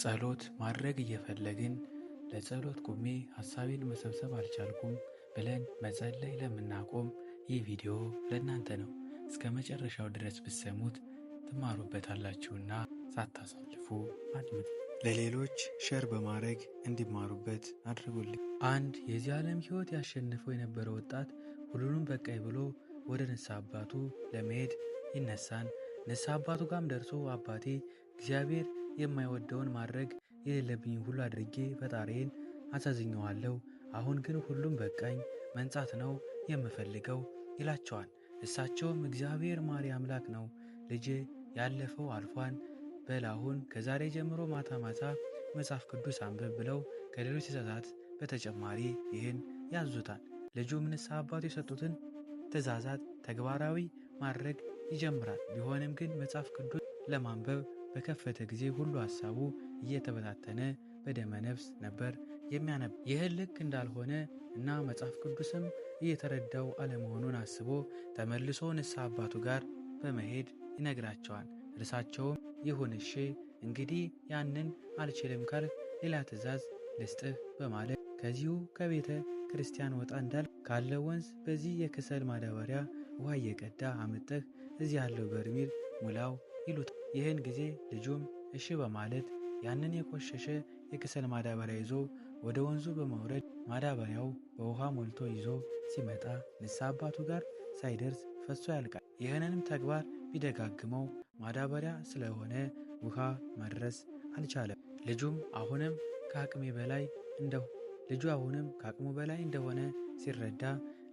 ጸሎት ማድረግ እየፈለግን ለጸሎት ቆሜ ሐሳቤን መሰብሰብ አልቻልኩም ብለን መጸለይ ለምናቆም ይህ ቪዲዮ ለእናንተ ነው። እስከ መጨረሻው ድረስ ብትሰሙት ትማሩበታላችሁና ሳታሳልፉ አድምጡ። ለሌሎች ሼር በማድረግ እንዲማሩበት አድርጉልኝ። አንድ የዚህ ዓለም ሕይወት ያሸንፈው የነበረ ወጣት ሁሉንም በቃኝ ብሎ ወደ ንስሐ አባቱ ለመሄድ ይነሳን። ንስሐ አባቱ ጋም ደርሶ አባቴ እግዚአብሔር የማይወደውን ማድረግ የሌለብኝ ሁሉ አድርጌ ፈጣሪዬን አሳዝኘዋለሁ። አሁን ግን ሁሉም በቃኝ፣ መንጻት ነው የምፈልገው ይላቸዋል። እሳቸውም እግዚአብሔር ማሪ አምላክ ነው፣ ልጄ ያለፈው አልፏን፣ በል አሁን ከዛሬ ጀምሮ ማታ ማታ መጽሐፍ ቅዱስ አንብብ ብለው ከሌሎች ትእዛዛት በተጨማሪ ይህን ያዙታል። ልጁም ንስሐ አባቱ የሰጡትን ትእዛዛት ተግባራዊ ማድረግ ይጀምራል። ቢሆንም ግን መጽሐፍ ቅዱስ ለማንበብ በከፈተ ጊዜ ሁሉ ሐሳቡ እየተበታተነ በደመ ነፍስ ነበር የሚያነብ። ይህን ልክ እንዳልሆነ እና መጽሐፍ ቅዱስም እየተረዳው አለመሆኑን አስቦ ተመልሶ ንስሐ አባቱ ጋር በመሄድ ይነግራቸዋል። እርሳቸውም ይሁን እሺ፣ እንግዲህ ያንን አልችልም ካልክ ሌላ ትእዛዝ ልስጥህ በማለት ከዚሁ ከቤተ ክርስቲያን ወጣ እንዳል ካለ ወንዝ በዚህ የክሰል ማዳበሪያ ውሃ እየቀዳ አምጠህ እዚህ ያለው በርሜል ሙላው ይሉት። ይህን ጊዜ ልጁም እሺ በማለት ያንን የቆሸሸ የክሰል ማዳበሪያ ይዞ ወደ ወንዙ በመውረድ ማዳበሪያው በውሃ ሞልቶ ይዞ ሲመጣ ንስሐ አባቱ ጋር ሳይደርስ ፈሶ ያልቃል። ይህንንም ተግባር ቢደጋግመው ማዳበሪያ ስለሆነ ውሃ መድረስ አልቻለም። ልጁም አሁንም ከአቅሙ በላይ እንደሆነ ሲረዳ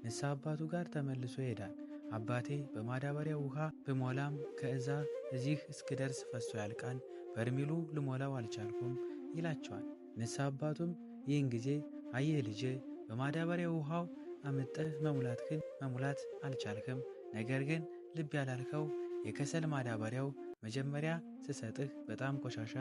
ንስሐ አባቱ ጋር ተመልሶ ይሄዳል። አባቴ በማዳበሪያው ውሃ ብሞላም ከእዛ እዚህ እስክደርስ ፈሶ ያልቃል፣ በርሜሉ ልሞላው አልቻልኩም ይላቸዋል። ንስሐ አባቱም ይህን ጊዜ አየህ ልጄ፣ በማዳበሪያው ውሃው አምጠህ መሙላት አልቻልክም። ነገር ግን ልብ ያላልከው የከሰል ማዳበሪያው መጀመሪያ ስሰጥህ በጣም ቆሻሻ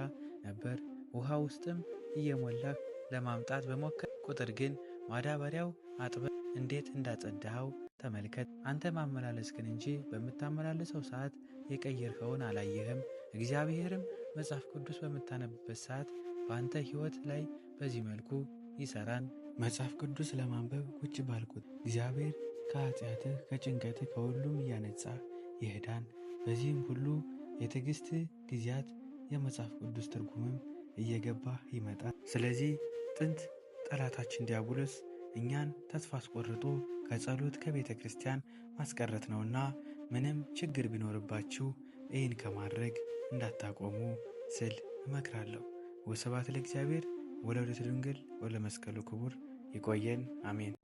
ነበር። ውሃ ውስጥም እየሞላህ ለማምጣት በሞከር ቁጥር ግን ማዳበሪያው አጥበህ እንዴት እንዳጸዳኸው ተመልከት። አንተ ማመላለስክን እንጂ በምታመላለሰው ሰዓት የቀየርከውን አላየህም። እግዚአብሔርም መጽሐፍ ቅዱስ በምታነብበት ሰዓት በአንተ ሕይወት ላይ በዚህ መልኩ ይሰራን። መጽሐፍ ቅዱስ ለማንበብ ቁጭ ባልኩት እግዚአብሔር ከኃጢአትህ ከጭንቀትህ ከሁሉም እያነጻ ይሄዳን። በዚህም ሁሉ የትዕግስት ጊዜያት የመጽሐፍ ቅዱስ ትርጉምም እየገባህ ይመጣል። ስለዚህ ጥንት ጠላታችን ዲያብሎስ እኛን ተስፋ አስቆርጦ ከጸሎት ከቤተ ክርስቲያን ማስቀረት ነውና ምንም ችግር ቢኖርባችሁ ይህን ከማድረግ እንዳታቆሙ ስል እመክራለሁ። ወስብሐት ለእግዚአብሔር ወለወላዲቱ ድንግል ወለመስቀሉ ክቡር። ይቆየን። አሜን።